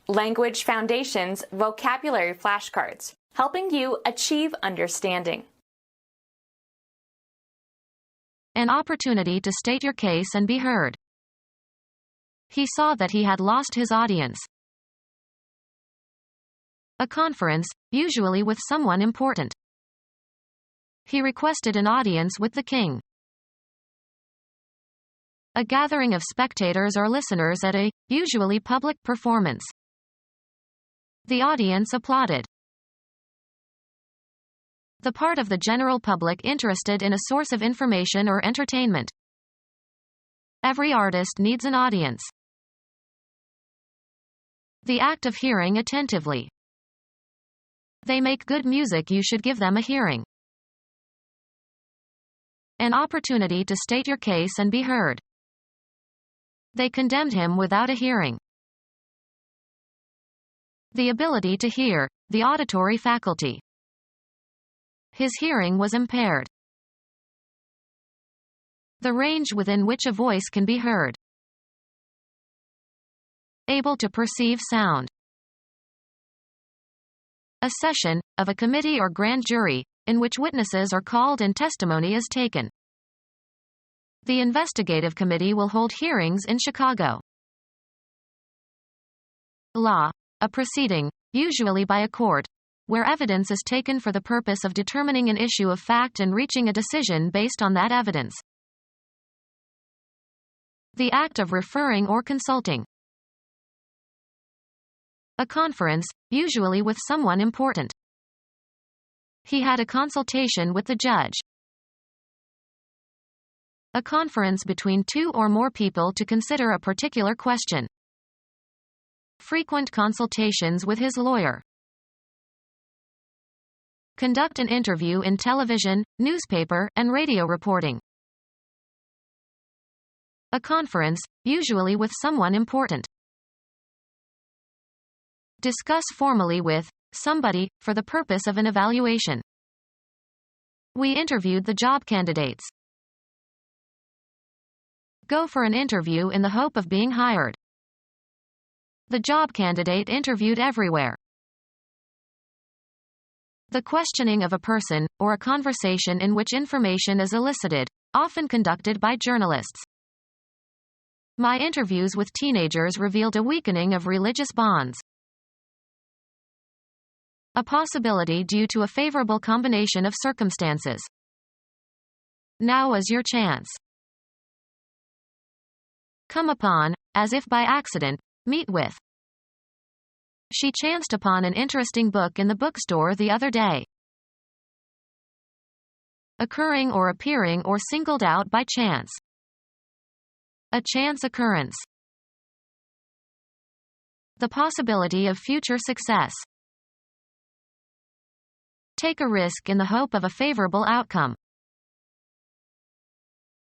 Language Foundations Vocabulary Flashcards, helping you achieve understanding. An opportunity to state your case and be heard. He saw that he had lost his audience. A conference, usually with someone important. He requested an audience with the king. A gathering of spectators or listeners at a, usually public performance. The audience applauded. The part of the general public interested in a source of information or entertainment. Every artist needs an audience. The act of hearing attentively. They make good music, you should give them a hearing. An opportunity to state your case and be heard. They condemned him without a hearing. The ability to hear, the auditory faculty. His hearing was impaired. The range within which a voice can be heard. Able to perceive sound. A session, of a committee or grand jury, in which witnesses are called and testimony is taken. The investigative committee will hold hearings in Chicago. Law, a proceeding, usually by a court, where evidence is taken for the purpose of determining an issue of fact and reaching a decision based on that evidence. The act of referring or consulting. A conference, usually with someone important. He had a consultation with the judge. A conference between two or more people to consider a particular question. Frequent consultations with his lawyer. Conduct an interview in television, newspaper, and radio reporting. A conference, usually with someone important. Discuss formally with somebody, for the purpose of an evaluation. We interviewed the job candidates. Go for an interview in the hope of being hired. The job candidate interviewed everywhere. The questioning of a person, or a conversation in which information is elicited, often conducted by journalists. My interviews with teenagers revealed a weakening of religious bonds. A possibility due to a favorable combination of circumstances. Now is your chance. Come upon, as if by accident, meet with. She chanced upon an interesting book in the bookstore the other day. Occurring or appearing or singled out by chance. A chance occurrence. The possibility of future success. Take a risk in the hope of a favorable outcome.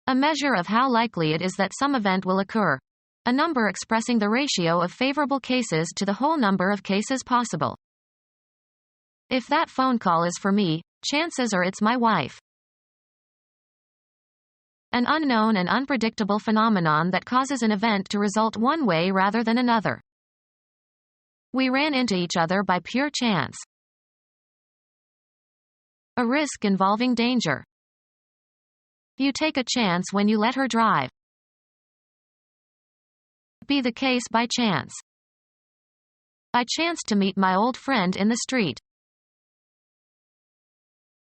A measure of how likely it is that some event will occur. A number expressing the ratio of favorable cases to the whole number of cases possible. If that phone call is for me, chances are it's my wife. An unknown and unpredictable phenomenon that causes an event to result one way rather than another. We ran into each other by pure chance. A risk involving danger. You take a chance when you let her drive. Be the case by chance. I chanced to meet my old friend in the street.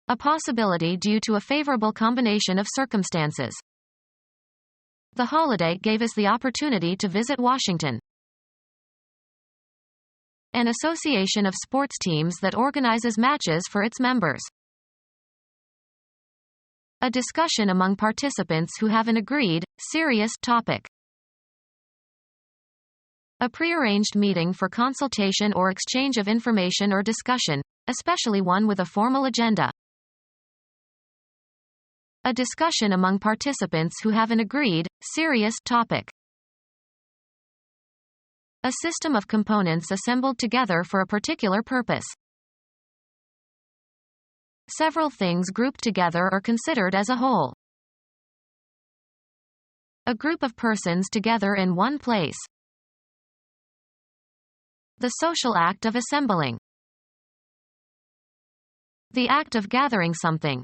A possibility due to a favorable combination of circumstances. The holiday gave us the opportunity to visit Washington. An association of sports teams that organizes matches for its members. A discussion among participants who have an agreed, serious topic. A prearranged meeting for consultation or exchange of information or discussion, especially one with a formal agenda. A discussion among participants who have an agreed, serious topic. A system of components assembled together for a particular purpose. Several things grouped together or considered as a whole. A group of persons together in one place. The social act of assembling. The act of gathering something.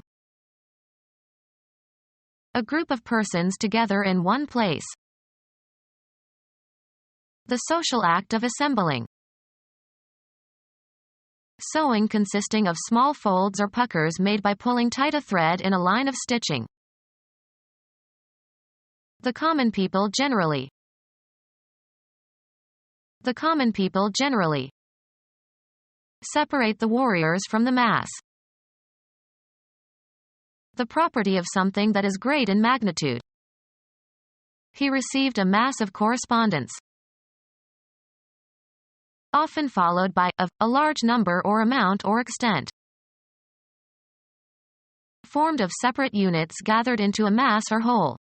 A group of persons together in one place. The social act of assembling. Sewing consisting of small folds or puckers made by pulling tight a thread in a line of stitching. The common people generally. The common people generally. Separate the warriors from the mass. The property of something that is great in magnitude. He received a mass of correspondence. Often followed by of, a large number or amount or extent. Formed of separate units gathered into a mass or whole.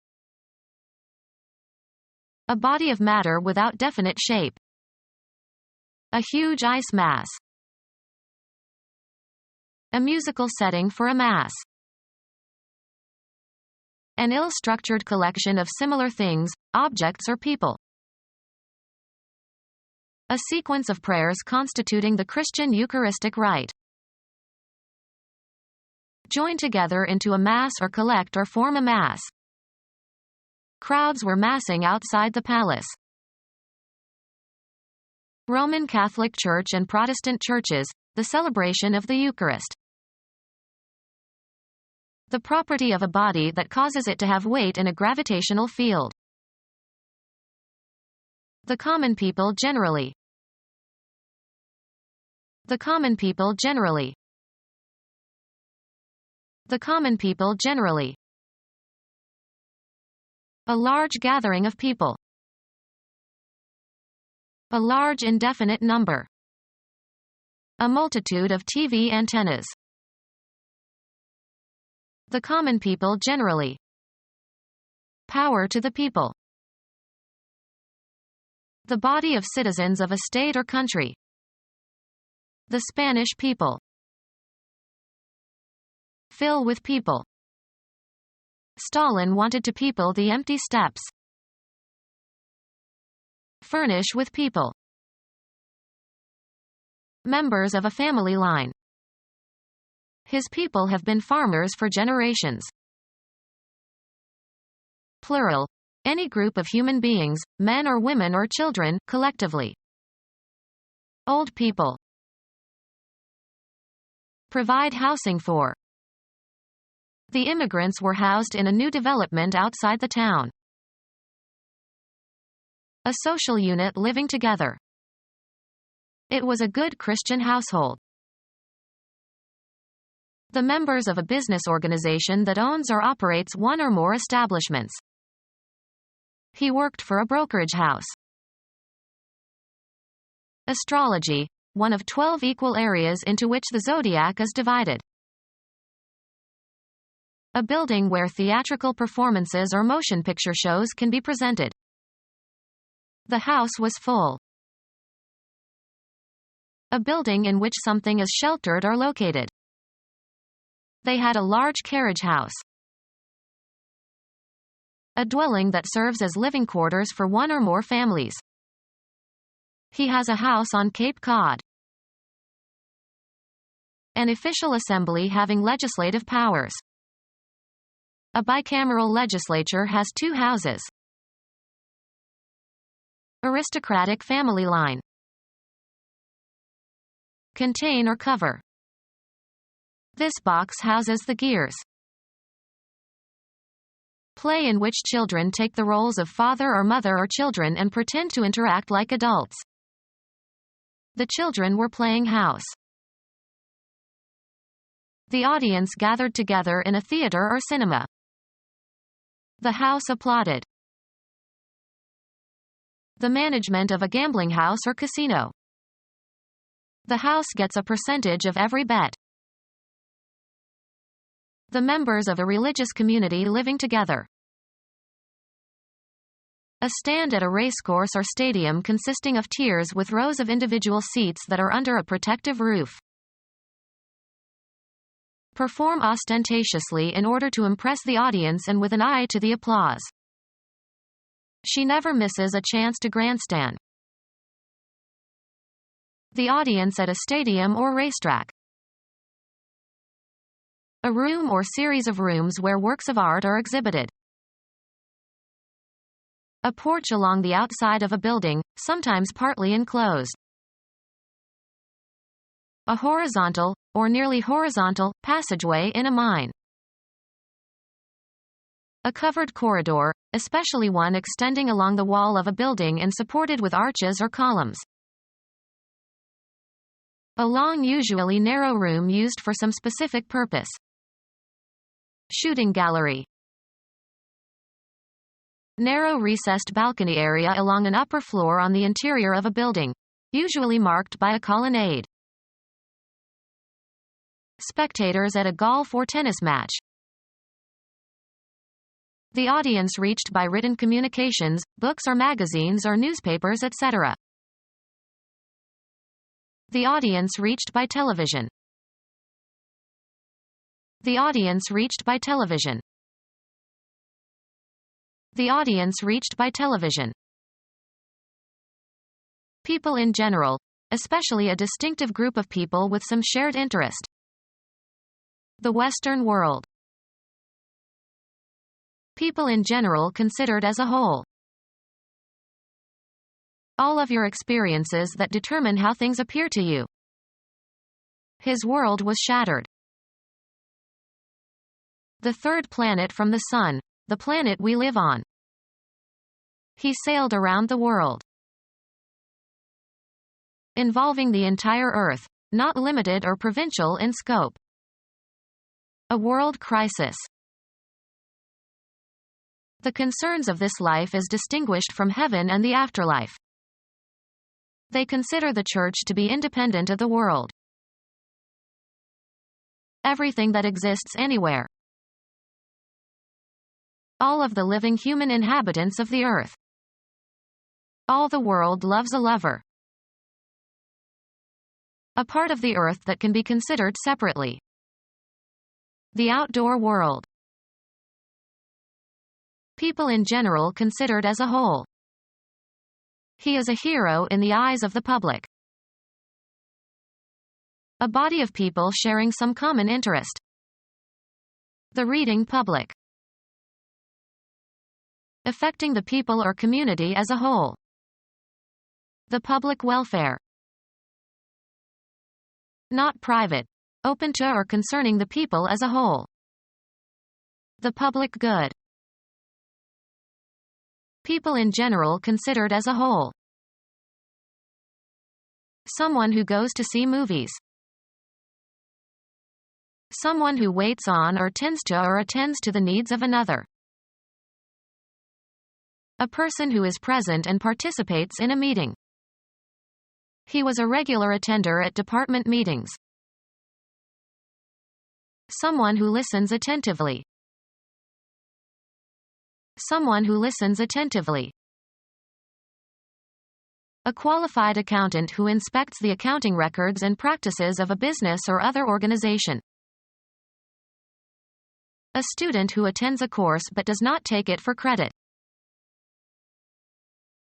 A body of matter without definite shape. A huge ice mass. A musical setting for a mass. An ill-structured collection of similar things, objects or people. A sequence of prayers constituting the Christian Eucharistic rite. Join together into a mass or collect or form a mass. Crowds were massing outside the palace. Roman Catholic Church and Protestant churches, the celebration of the Eucharist. The property of a body that causes it to have weight in a gravitational field. The common people generally. The common people generally. The common people generally. A large gathering of people. A large indefinite number. A multitude of TV antennas. The common people generally. Power to the people. The body of citizens of a state or country. The Spanish people. Fill with people. Stalin wanted to people the empty steppes. Furnish with people. Members of a family line. His people have been farmers for generations. Plural. Any group of human beings, men or women or children, collectively. Old people. Provide housing for. The immigrants were housed in a new development outside the town. A social unit living together. It was a good Christian household. The members of a business organization that owns or operates one or more establishments. He worked for a brokerage house. Astrology, one of 12 equal areas into which the zodiac is divided. A building where theatrical performances or motion picture shows can be presented. The house was full. A building in which something is sheltered or located. They had a large carriage house. A dwelling that serves as living quarters for one or more families. He has a house on Cape Cod. An official assembly having legislative powers. A bicameral legislature has 2 houses. Aristocratic family line. Contain or cover. This box houses the gears. Play in which children take the roles of father or mother or children and pretend to interact like adults. The children were playing house. The audience gathered together in a theater or cinema. The house applauded. The management of a gambling house or casino. The house gets a percentage of every bet. The members of a religious community living together. A stand at a racecourse or stadium consisting of tiers with rows of individual seats that are under a protective roof. Perform ostentatiously in order to impress the audience and with an eye to the applause. She never misses a chance to grandstand. The audience at a stadium or racetrack. A room or series of rooms where works of art are exhibited. A porch along the outside of a building, sometimes partly enclosed. A horizontal, or nearly horizontal, passageway in a mine. A covered corridor, especially one extending along the wall of a building and supported with arches or columns. A long, usually narrow room used for some specific purpose. Shooting gallery. Narrow recessed balcony area along an upper floor on the interior of a building, usually marked by a colonnade. Spectators at a golf or tennis match. The audience reached by written communications, books or magazines or newspapers, etc. The audience reached by television. The audience reached by television. The audience reached by television. People in general, especially a distinctive group of people with some shared interest. The Western world. People in general considered as a whole. All of your experiences that determine how things appear to you. His world was shattered. The third planet from the sun, the planet we live on. He sailed around the world. Involving the entire Earth, not limited or provincial in scope. A world crisis. The concerns of this life is distinguished from heaven and the afterlife. They consider the church to be independent of the world. Everything that exists anywhere. All of the living human inhabitants of the earth. All the world loves a lover. A part of the earth that can be considered separately. The outdoor world. People in general considered as a whole. He is a hero in the eyes of the public. A body of people sharing some common interest. The reading public. Affecting the people or community as a whole. The public welfare. Not private. Open to or concerning the people as a whole. The public good. People in general considered as a whole. Someone who goes to see movies. Someone who waits on or tends to or attends to the needs of another. A person who is present and participates in a meeting. He was a regular attender at department meetings. Someone who listens attentively. Someone who listens attentively. A qualified accountant who inspects the accounting records and practices of a business or other organization. A student who attends a course but does not take it for credit.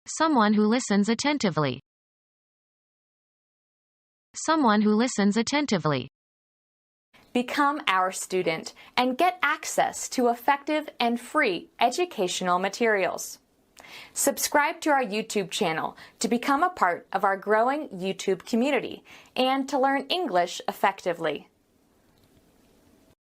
Someone who listens attentively. Someone who listens attentively. Become our student and get access to effective and free educational materials. Subscribe to our YouTube channel to become a part of our growing YouTube community and to learn English effectively.